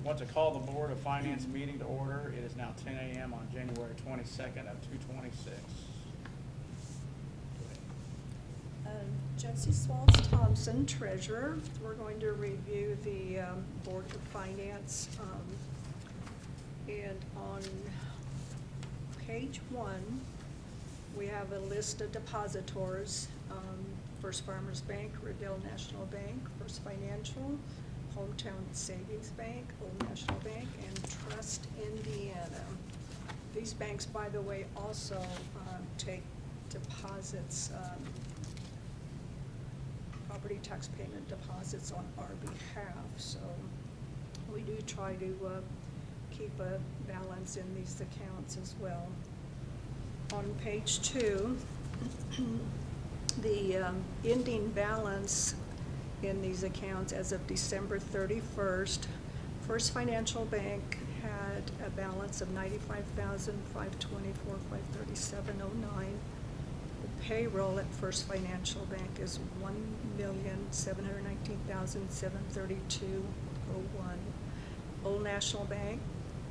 Want to call the Board of Finance meeting to order. It is now 10 a.m. on January 22nd of 2026. Jesse Swalls Thompson, Treasurer. We're going to review the Board of Finance. And on page 1, we have a list of depositors. First Farmers Bank, Riddell National Bank, First Financial, Hometown Savings Bank, Old National Bank, and Trust Indiana. These banks, by the way, also take deposits, property tax payment deposits on our behalf. So we do try to keep a balance in these accounts as well. On page 2, the ending balance in these accounts as of December 31st, First Financial Bank had a balance of $95,524.537.09. The payroll at First Financial Bank is $1,719,732.01. Old National Bank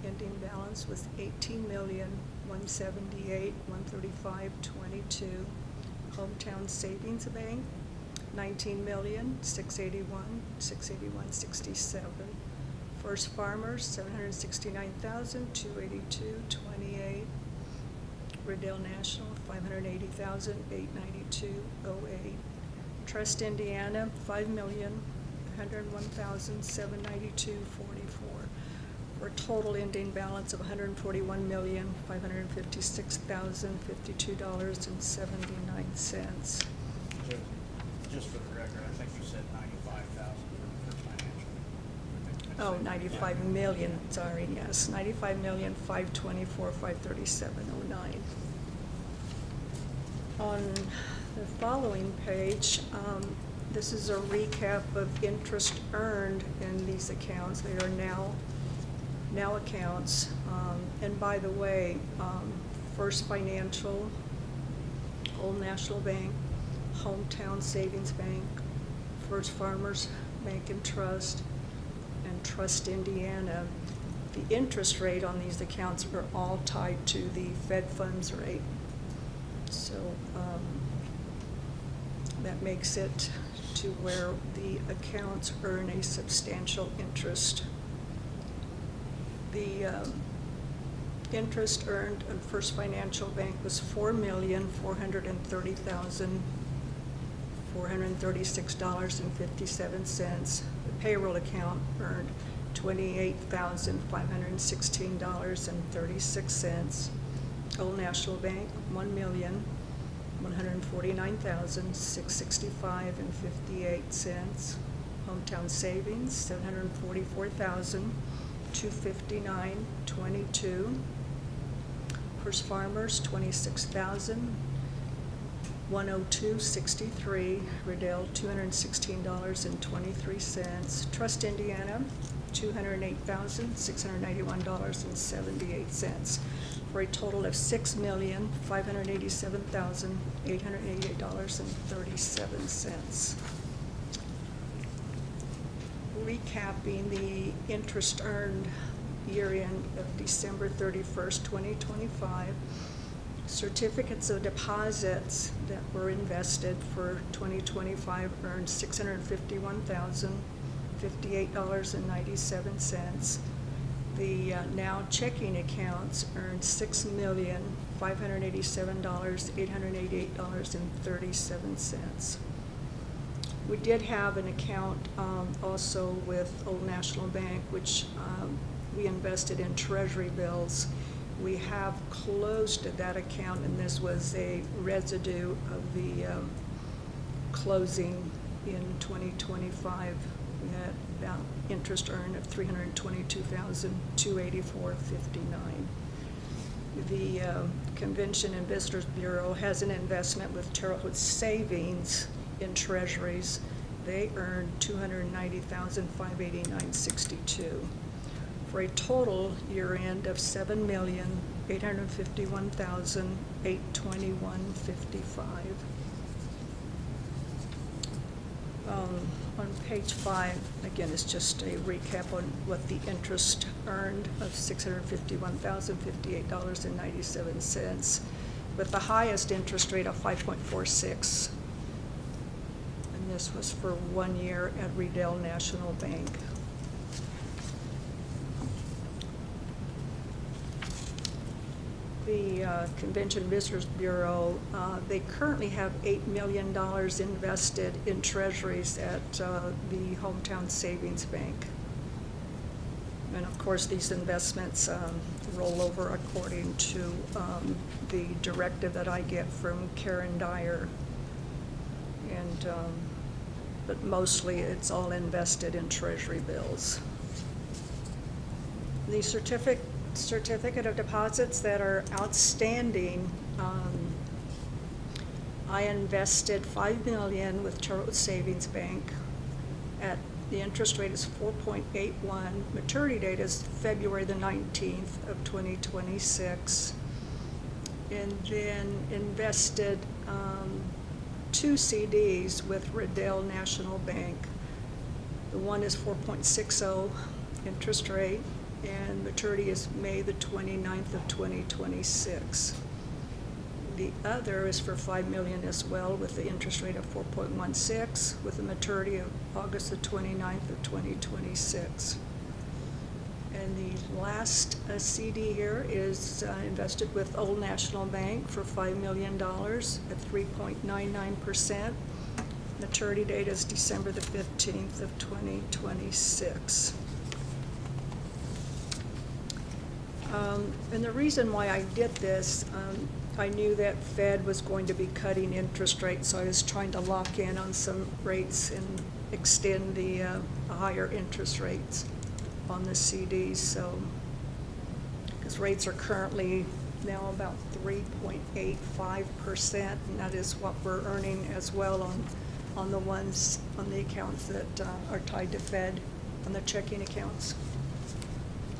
ending balance was $18,178,135.22. Hometown Savings Bank, $19,681,681.67. First Farmers, $769,282.28. Riddell National, $580,892.08. Trust Indiana, $5,101,792.44. For a total ending balance of $141,556,052.79. Just for the record, I think you said 95,000 for financial. Oh, 95 million, sorry, yes, 95,524,537.09. On the following page, this is a recap of interest earned in these accounts. They are now accounts. And by the way, First Financial, Old National Bank, Hometown Savings Bank, First Farmers Bank and Trust, and Trust Indiana, the interest rate on these accounts are all tied to the Fed funds rate. So that makes it to where the accounts earn a substantial interest. The interest earned on First Financial Bank was $4,430,436.57. The payroll account earned $28,516.36. Old National Bank, $1,149,665.58. Hometown Savings, $744,259.22. First Farmers, $26,102.63. Riddell, $216.23. Trust Indiana, $208,691.78, for a total of $6,587,888.37. Recapping the interest earned year-end of December 31st, 2025, certificates of deposits that were invested for 2025 earned $651,058.97. The now checking accounts earned $6,587,888.37. We did have an account also with Old National Bank, which we invested in treasury bills. We have closed that account, and this was a residue of the closing in 2025. We had about interest earned of $322,284.59. The Convention and Visitors Bureau has an investment with Terre Haute Savings in treasuries. They earned $290,589.62, for a total year-end of $7,851,821.55. On page 5, again, it's just a recap on what the interest earned of $651,058.97, with the highest interest rate of 5.46. And this was for 1 year at Riedel National Bank. The Convention Visitors Bureau, they currently have $8 million invested in treasuries at the Hometown Savings Bank. And of course, these investments roll over according to the directive that I get from Karen Dyer. And, but mostly it's all invested in treasury bills. The certificate of deposits that are outstanding, I invested $5 million with Charlotte Savings Bank. At the interest rate is 4.81. Maturity date is February the 19th of 2026. And then invested 2 CDs with Riedel National Bank. The one is 4.60 interest rate, and maturity is May the 29th of 2026. The other is for $5 million as well, with the interest rate of 4.16, with a maturity of August the 29th of 2026. And the last CD here is invested with Old National Bank for $5 million at 3.99%. Maturity date is December the 15th of 2026. And the reason why I did this, I knew that Fed was going to be cutting interest rates, so I was trying to lock in on some rates and extend the higher interest rates on the CDs. So, because rates are currently now about 3.85%, and that is what we're earning as well on the ones, on the accounts that are tied to Fed, on the checking accounts.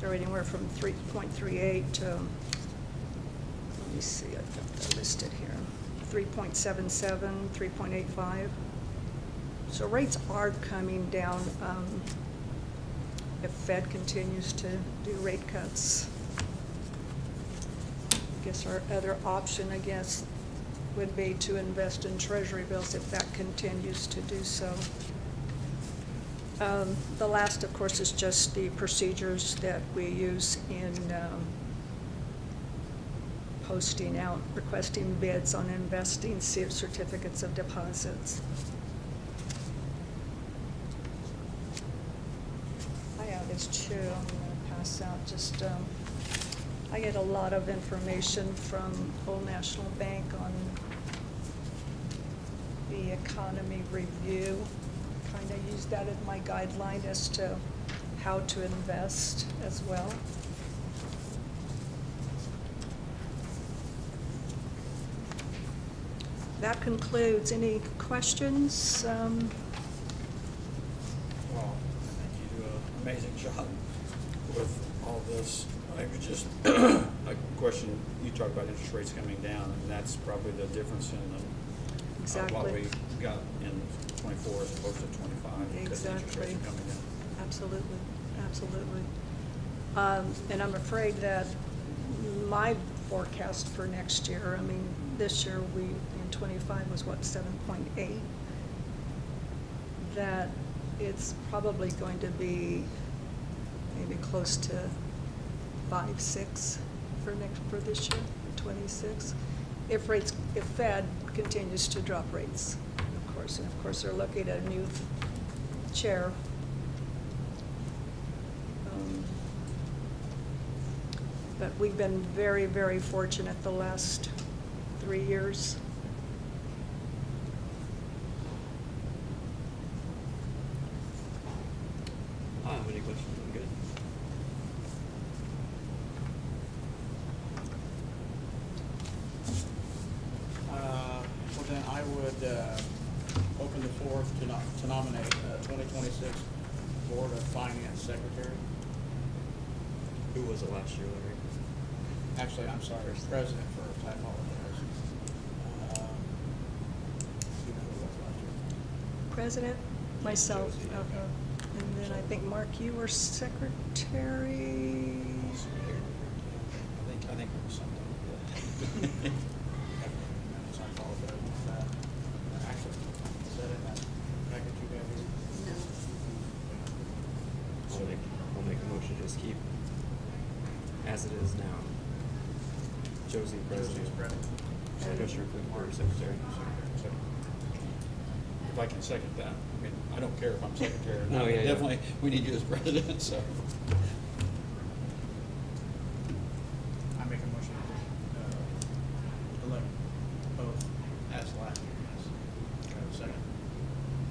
They're anywhere from 3.38 to, let me see, I've got that listed here, 3.77, 3.85. So rates are coming down if Fed continues to do rate cuts. I guess our other option, I guess, would be to invest in treasury bills if that continues to do so. The last, of course, is just the procedures that we use in posting out, requesting bids on investing certificates of deposits. I have this too, I'm going to pass out just, I get a lot of information from Old National Bank on the economy review. Kind of use that as my guideline as to how to invest as well. That concludes. Any questions? Well, I think you do an amazing job with all this. I was just, a question, you talked about interest rates coming down, and that's probably the difference in Exactly. what we got in 24 as opposed to 25. Because the interest rates are coming down. Absolutely, absolutely. And I'm afraid that my forecast for next year, I mean, this year we, in 25 was what, 7.8? That it's probably going to be maybe close to 5, 6 for this year, 26. If Fed continues to drop rates, of course, and of course they're looking at a new chair. But we've been very, very fortunate the last 3 years. I don't have any questions. I'm good. Well, then I would open the floor to nominate 2026 Board of Finance Secretary. Who was it last year, Larry? Actually, I'm sorry, President first, I apologize. You know who it was last year? President, myself. Josie, And then I think, Mark, you were secretary. I think it was something. Actually, is that in that package you got here? No. I'll make a motion to just keep as it is now. Josie president. Treasurer Kluger secretary. If I can second that, I mean, I don't care if I'm secretary or No, not. yeah, yeah. Definitely, we need you as president, so. I make a motion to elect both as last year, yes. Can I have a second?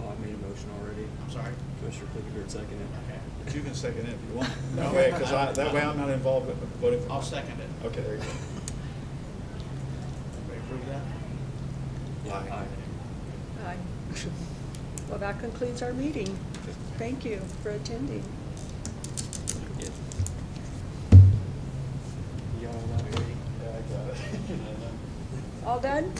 Oh, I made a motion already. I'm sorry? Commissioner Kluger seconded. Okay. But you can second it if you want. That way, because that way I'm not involved with voting for. I'll second it. Okay, there you go. Everybody approve that? Yeah, aye. Aye. Well, that concludes our meeting. Thank you for attending. Yeah. You got all that, Brady? Yeah, I got it. All done?